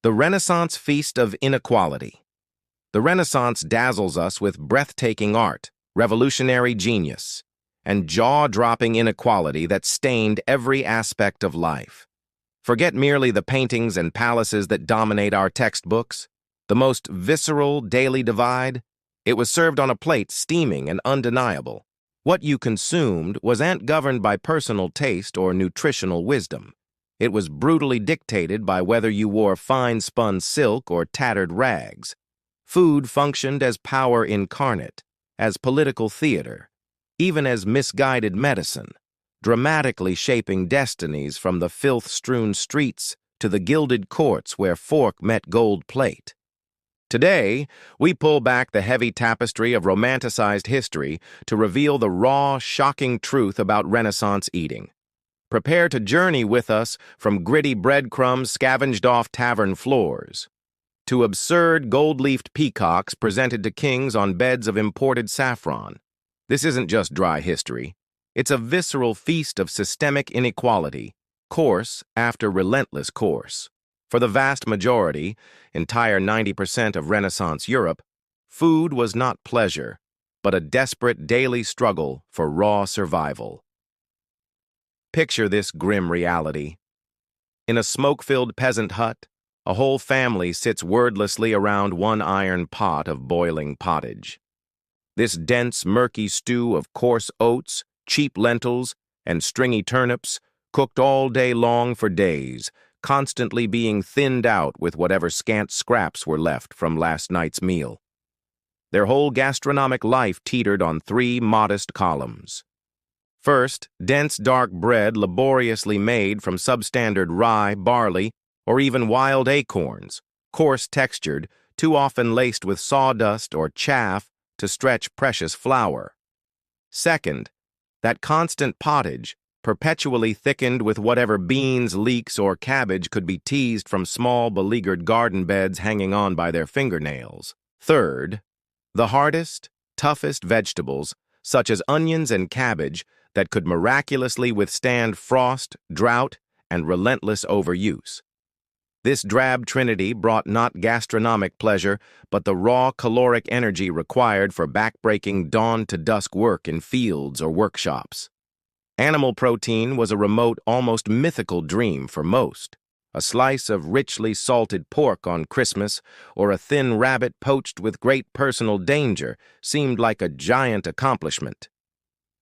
The Renaissance Feast of Inequality. The Renaissance dazzles us with breathtaking art, revolutionary genius, and jaw-dropping inequality that stained every aspect of life. Forget merely the paintings and palaces that dominate our textbooks. The most visceral daily divide? It was served on a plate, steaming and undeniable. What you consumed wasn't governed by personal taste or nutritional wisdom. It was brutally dictated by whether you wore fine-spun silk or tattered rags. Food functioned as power incarnate, as political theater, even as misguided medicine, dramatically shaping destinies from the filth-strewn streets to the gilded courts where fork met gold plate. Today, we pull back the heavy tapestry of romanticized history to reveal the raw, shocking truth about Renaissance eating. Prepare to journey with us from gritty breadcrumbs scavenged off tavern floors to absurd gold-leafed peacocks presented to kings on beds of imported saffron. This isn't just dry history. It's a visceral feast of systemic inequality, course after relentless course. For the vast majority, entire 90% of Renaissance Europe, food was not pleasure, but a desperate daily struggle for raw survival. Picture this grim reality. In a smoke-filled peasant hut, a whole family sits wordlessly around one iron pot of boiling pottage. This dense, murky stew of coarse oats, cheap lentils, and stringy turnips, cooked all day long for days, constantly being thinned out with whatever scant scraps were left from last night's meal. Their whole gastronomic life teetered on three modest columns. First, dense dark bread laboriously made from substandard rye, barley, or even wild acorns, coarse-textured, too often laced with sawdust or chaff to stretch precious flour. Second, that constant pottage, perpetually thickened with whatever beans, leeks, or cabbage could be teased from small, beleaguered garden beds hanging on by their fingernails. Third, the hardest, toughest vegetables, such as onions and cabbage, that could miraculously withstand frost, drought, and relentless overuse. This drab trinity brought not gastronomic pleasure, but the raw caloric energy required for backbreaking dawn-to-dusk work in fields or workshops. Animal protein was a remote, almost mythical dream for most. A slice of richly salted pork on Christmas or a thin rabbit poached with great personal danger seemed like a giant accomplishment.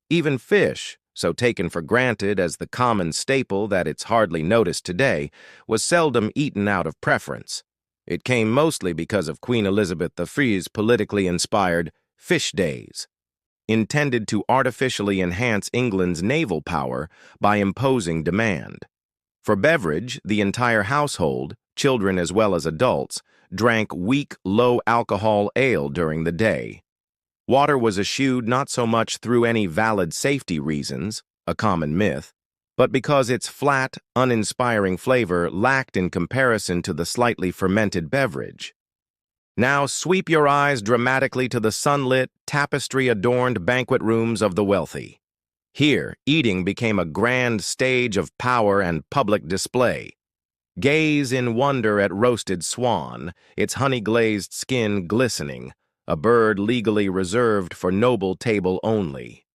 Even fish, so taken for granted as the common staple that it's hardly noticed today, was seldom eaten out of preference. It came mostly because of Queen Elizabeth I's politically inspired fish days, intended to artificially enhance England's naval power by imposing demand. For beverage, the entire household, children as well as adults, drank weak, low-alcohol ale during the day. Water was eschewed not so much through any valid safety reasons, a common myth, but because its flat, uninspiring flavor lacked in comparison to the slightly fermented beverage. Now sweep your eyes dramatically to the sunlit, tapestry-adorned banquet rooms of the wealthy. Here, eating became a grand stage of power and public display. Gaze in wonder at roasted swan, its honey-glazed skin glistening, a bird legally reserved for noble table only.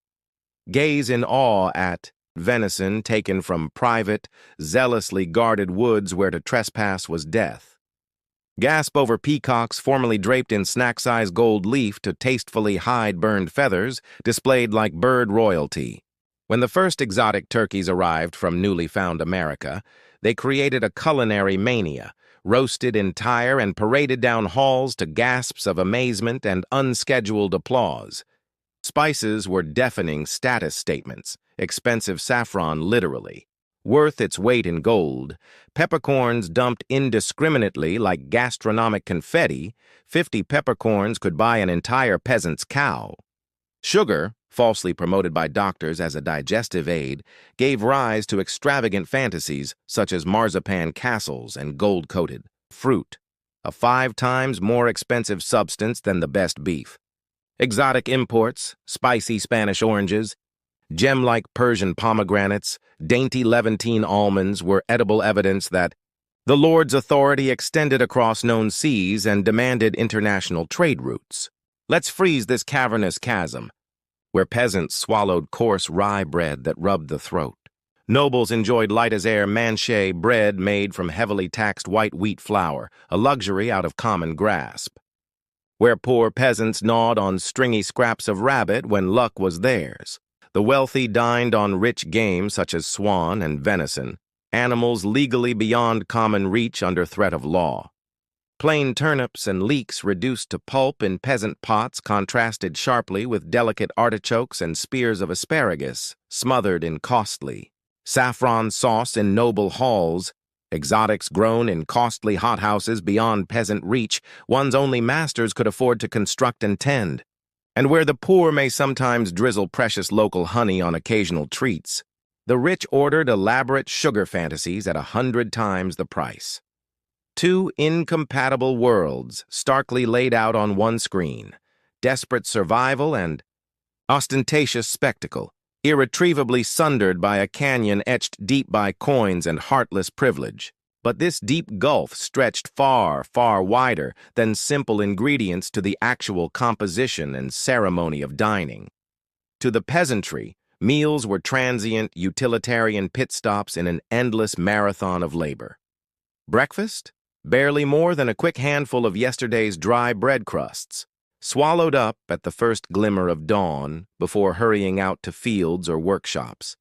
Gaze in awe at venison taken from private, zealously guarded woods where to trespass was death. Gasp over peacocks formerly draped in snack-size gold leaf to tastefully hide burned feathers, displayed like bird royalty. When the first exotic turkeys arrived from newly found America, they created a culinary mania, roasted entire and paraded down halls to gasps of amazement and unscheduled applause. Spices were deafening status statements, expensive saffron literally. Worth its weight in gold, peppercorns dumped indiscriminately like gastronomic confetti, 50 peppercorns could buy an entire peasant's cow. Sugar, falsely promoted by doctors as a digestive aid, gave rise to extravagant fantasies such as marzipan castles and gold-coated fruit, a 5 times more expensive substance than the best beef. Exotic imports, spicy Spanish oranges, gem-like Persian pomegranates, dainty Levantine almonds were edible evidence that The Lord's authority extended across known seas and demanded international trade routes. Let's freeze this cavernous chasm, where peasants swallowed coarse rye bread that rubbed the throat. Nobles enjoyed light-as-air manchet bread made from heavily taxed white wheat flour, a luxury out of common grasp. Where poor peasants gnawed on stringy scraps of rabbit when luck was theirs. The wealthy dined on rich game such as swan and venison, animals legally beyond common reach under threat of law. Plain turnips and leeks reduced to pulp in peasant pots contrasted sharply with delicate artichokes and spears of asparagus, smothered in costly saffron sauce in noble halls, exotics grown in costly hothouses beyond peasant reach, one's only masters could afford to construct and tend. And where the poor may sometimes drizzle precious local honey on occasional treats, the rich ordered elaborate sugar fantasies at 100 times the price. Two incompatible worlds starkly laid out on one screen, desperate survival and ostentatious spectacle, irretrievably sundered by a canyon etched deep by coins and heartless privilege. But this deep gulf stretched far, far wider than simple ingredients to the actual composition and ceremony of dining. To the peasantry, meals were transient, utilitarian pit stops in an endless marathon of labor. Breakfast? Barely more than a quick handful of yesterday's dry bread crusts, swallowed up at the first glimmer of dawn before hurrying out to fields or workshops.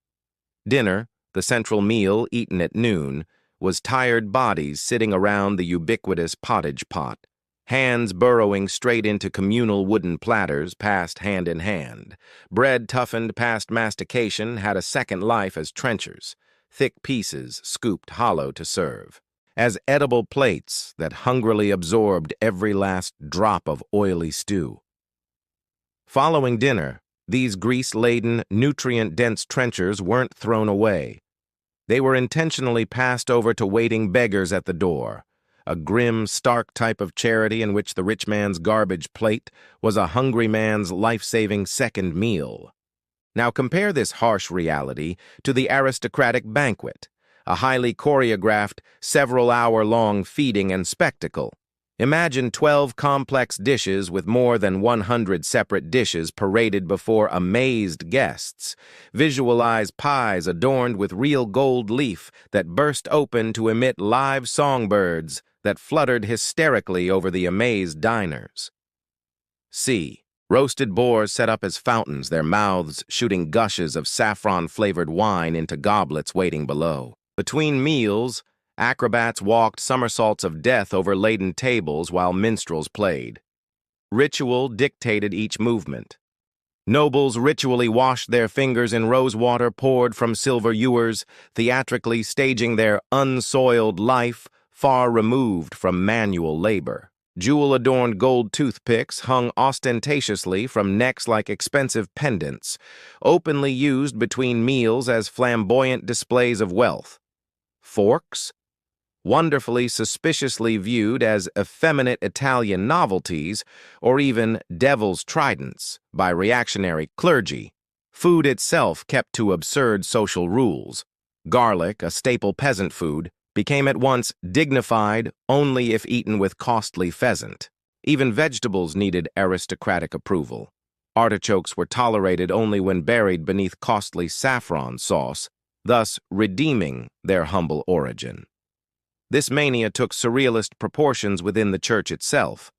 Dinner, the central meal eaten at noon, was tired bodies sitting around the ubiquitous pottage pot, hands burrowing straight into communal wooden platters passed hand in hand. Bread toughened past mastication had a second life as trenchers, thick pieces scooped hollow to serve, as edible plates that hungrily absorbed every last drop of oily stew. Following dinner, these grease-laden, nutrient-dense trenchers weren't thrown away. They were intentionally passed over to waiting beggars at the door, a grim, stark type of charity in which the rich man's garbage plate was a hungry man's life-saving second meal. Now compare this harsh reality to the aristocratic banquet, a highly choreographed, several-hour-long feeding and spectacle. Imagine 12 complex dishes with more than 100 separate dishes paraded before amazed guests. Visualize pies adorned with real gold leaf that burst open to emit live songbirds that fluttered hysterically over the amazed diners. C. Roasted boars set up as fountains, their mouths shooting gushes of saffron-flavored wine into goblets waiting below. Between meals, acrobats walked somersaults of death over laden tables while minstrels played. Ritual dictated each movement. Nobles ritually washed their fingers in rosewater poured from silver ewers, theatrically staging their unsoiled life far removed from manual labor. Jewel-adorned gold toothpicks hung ostentatiously from necks like expensive pendants, openly used between meals as flamboyant displays of wealth. Forks? Wonderfully suspiciously viewed as effeminate Italian novelties or even devil's tridents by reactionary clergy. Food itself kept to absurd social rules. Garlic, a staple peasant food, became at once dignified only if eaten with costly pheasant. Even vegetables needed aristocratic approval. Artichokes were tolerated only when buried beneath costly saffron sauce, thus redeeming their humble origin. This mania took surrealist proportions within the church itself.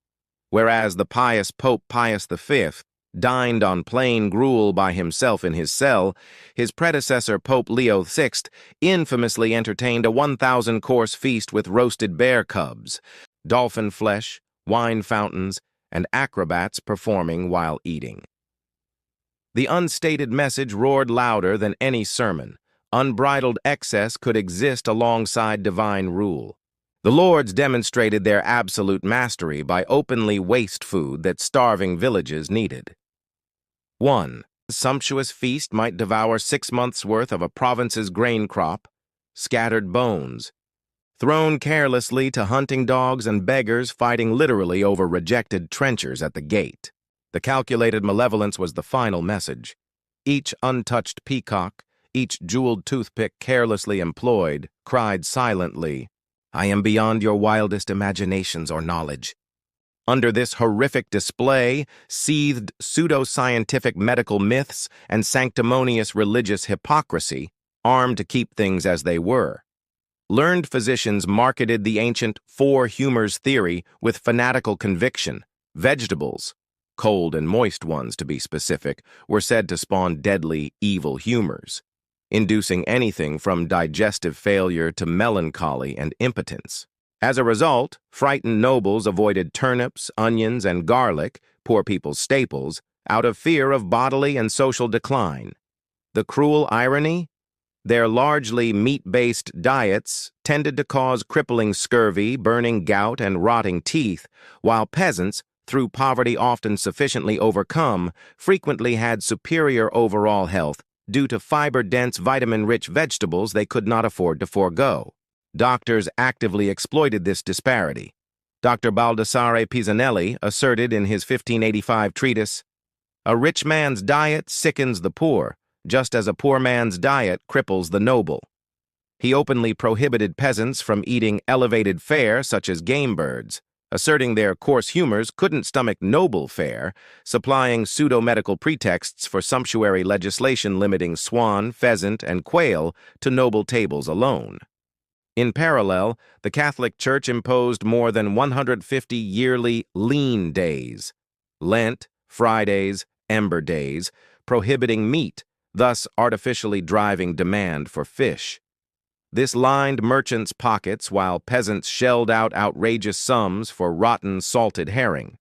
Whereas the pious Pope Pius V dined on plain gruel by himself in his cell, his predecessor Pope Leo VI infamously entertained a 1,000-course feast with roasted bear cubs, dolphin flesh, wine fountains, and acrobats performing while eating. The unstated message roared louder than any sermon. Unbridled excess could exist alongside divine rule. The lords demonstrated their absolute mastery by openly waste food that starving villages needed. 1. A sumptuous feast might devour 6 months' worth of a province's grain crop, scattered bones, thrown carelessly to hunting dogs and beggars fighting literally over rejected trenchers at the gate. The calculated malevolence was the final message. Each untouched peacock, each jeweled toothpick carelessly employed, cried silently, I am beyond your wildest imaginations or knowledge. Under this horrific display seethed pseudo-scientific medical myths and sanctimonious religious hypocrisy, armed to keep things as they were. Learned physicians marketed the ancient four humors theory with fanatical conviction. Vegetables, cold and moist ones to be specific, were said to spawn deadly, evil humors, inducing anything from digestive failure to melancholy and impotence. As a result, frightened nobles avoided turnips, onions, and garlic, poor people's staples, out of fear of bodily and social decline. The cruel irony? Their largely meat-based diets tended to cause crippling scurvy, burning gout, and rotting teeth, while peasants, through poverty often sufficiently overcome, frequently had superior overall health due to fiber-dense, vitamin-rich vegetables they could not afford to forego. Doctors actively exploited this disparity. Dr. Baldassare Pisanelli asserted in his 1585 treatise, "A rich man's diet sickens the poor, just as a poor man's diet cripples the noble." He openly prohibited peasants from eating elevated fare such as game birds, asserting their coarse humors couldn't stomach noble fare, supplying pseudo-medical pretexts for sumptuary legislation limiting swan, pheasant, and quail to noble tables alone. In parallel, the Catholic Church imposed more than 150 yearly lean days, Lent, Fridays, Ember days, prohibiting meat, thus artificially driving demand for fish. This lined merchants' pockets while peasants shelled out outrageous sums for rotten salted herring.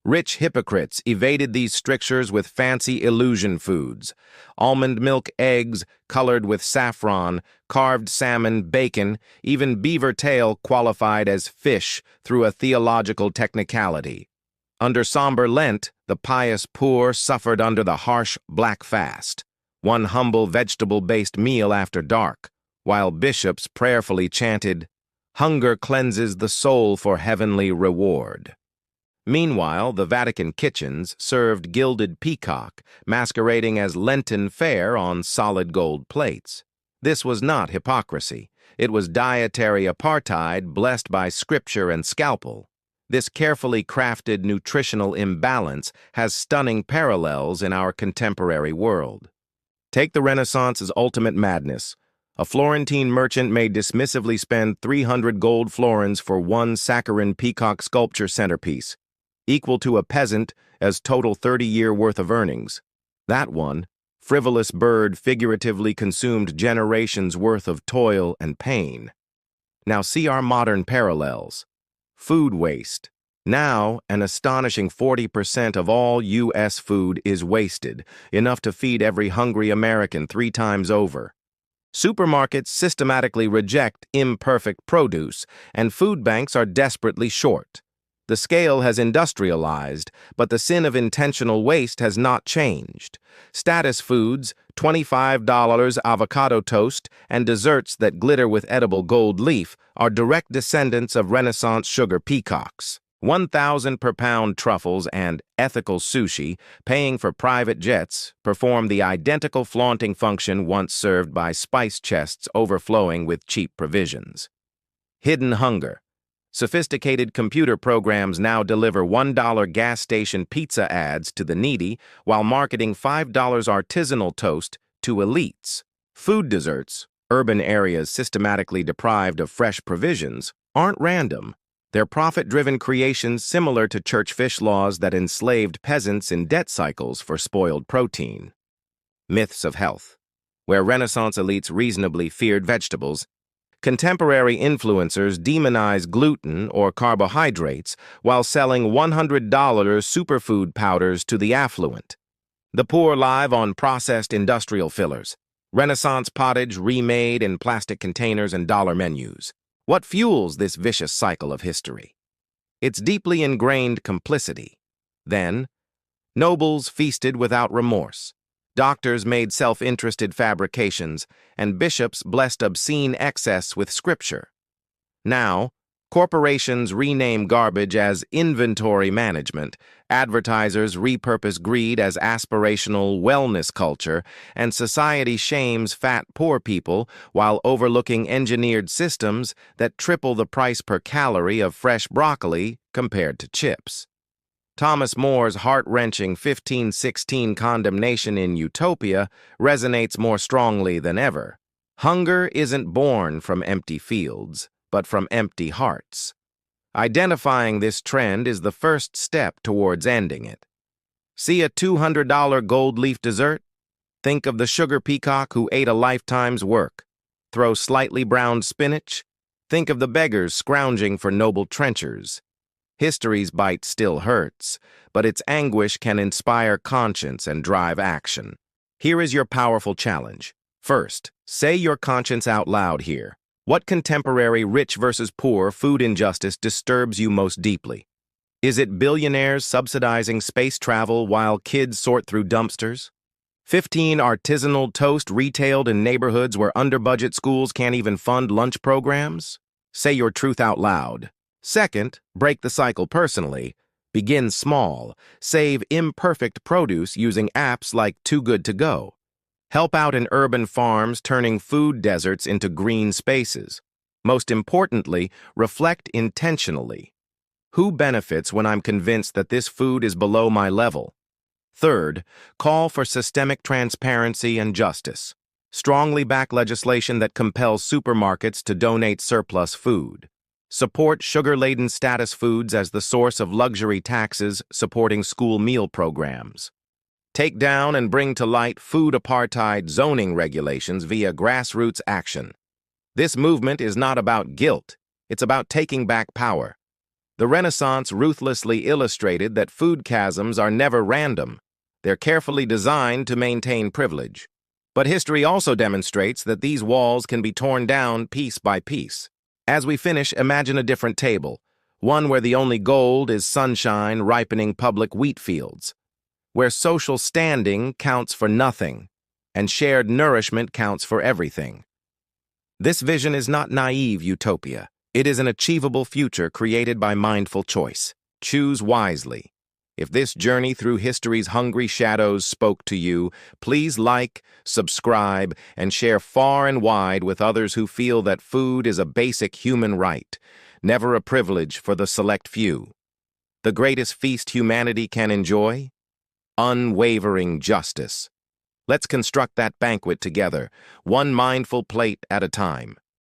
Rich hypocrites evaded these strictures with fancy illusion foods: almond milk eggs colored with saffron, carved salmon, bacon, even beaver tail qualified as fish through a theological technicality. Under somber Lent, the pious poor suffered under the harsh black fast, one humble vegetable-based meal after dark, while bishops prayerfully chanted, "Hunger cleanses the soul for heavenly reward." Meanwhile, the Vatican kitchens served gilded peacock, masquerading as Lenten fare on solid gold plates. This was not hypocrisy. It was dietary apartheid blessed by scripture and scalpel. This carefully crafted nutritional imbalance has stunning parallels in our contemporary world. Take the Renaissance's ultimate madness. A Florentine merchant may dismissively spend 300 gold florins for one saccharine peacock sculpture centerpiece, equal to a peasant as total 30-year worth of earnings. That one, frivolous bird figuratively consumed generations' worth of toil and pain. Now see our modern parallels. Food waste. Now, an astonishing 40% of all U.S. food is wasted, enough to feed every hungry American 3 times over. Supermarkets systematically reject imperfect produce, and food banks are desperately short. The scale has industrialized, but the sin of intentional waste has not changed. Status foods, $25 avocado toast, and desserts that glitter with edible gold leaf are direct descendants of Renaissance sugar peacocks. 1,000 per pound truffles and ethical sushi, paying for private jets, perform the identical flaunting function once served by spice chests overflowing with cheap provisions. Hidden hunger. Sophisticated computer programs now deliver $1 gas station pizza ads to the needy while marketing $5 artisanal toast to elites. Food deserts, urban areas systematically deprived of fresh provisions, aren't random. They're profit-driven creations similar to church fish laws that enslaved peasants in debt cycles for spoiled protein. Myths of health. Where Renaissance elites reasonably feared vegetables, contemporary influencers demonize gluten or carbohydrates while selling $100 superfood powders to the affluent. The poor live on processed industrial fillers. Renaissance pottage remade in plastic containers and dollar menus. What fuels this vicious cycle of history? It's deeply ingrained complicity. Then, nobles feasted without remorse. Doctors made self-interested fabrications, and bishops blessed obscene excess with scripture. Now, Corporations rename garbage as inventory management, advertisers repurpose greed as aspirational wellness culture, and society shames fat poor people while overlooking engineered systems that triple the price per calorie of fresh broccoli compared to chips. Thomas More's heart-wrenching 1516 condemnation in Utopia resonates more strongly than ever. Hunger isn't born from empty fields, but from empty hearts. Identifying this trend is the first step towards ending it. See a $200 gold leaf dessert? Think of the sugar peacock who ate a lifetime's work. Throw slightly browned spinach? Think of the beggars scrounging for noble trenchers. History's bite still hurts, but its anguish can inspire conscience and drive action. Here is your powerful challenge. First, say your conscience out loud here. What contemporary rich versus poor food injustice disturbs you most deeply? Is it billionaires subsidizing space travel while kids sort through dumpsters? 15 artisanal toast retailed in neighborhoods where under-budget schools can't even fund lunch programs? Say your truth out loud. Second, break the cycle personally. Begin small. Save imperfect produce using apps like Too Good To Go. Help out in urban farms, turning food deserts into green spaces. Most importantly, reflect intentionally. Who benefits when I'm convinced that this food is below my level? Third, call for systemic transparency and justice. Strongly back legislation that compels supermarkets to donate surplus food. Support sugar-laden status foods as the source of luxury taxes supporting school meal programs. Take down and bring to light food apartheid zoning regulations via grassroots action. This movement is not about guilt, it's about taking back power. The Renaissance ruthlessly illustrated that food chasms are never random. They're carefully designed to maintain privilege. But history also demonstrates that these walls can be torn down piece by piece. As we finish, imagine a different table, one where the only gold is sunshine ripening public wheat fields, where social standing counts for nothing, and shared nourishment counts for everything. This vision is not naive utopia. It is an achievable future created by mindful choice. Choose wisely. If this journey through history's hungry shadows spoke to you, please like, subscribe, and share far and wide with others who feel that food is a basic human right, never a privilege for the select few. The greatest feast humanity can enjoy? Unwavering justice. Let's construct that banquet together, one mindful plate at a time.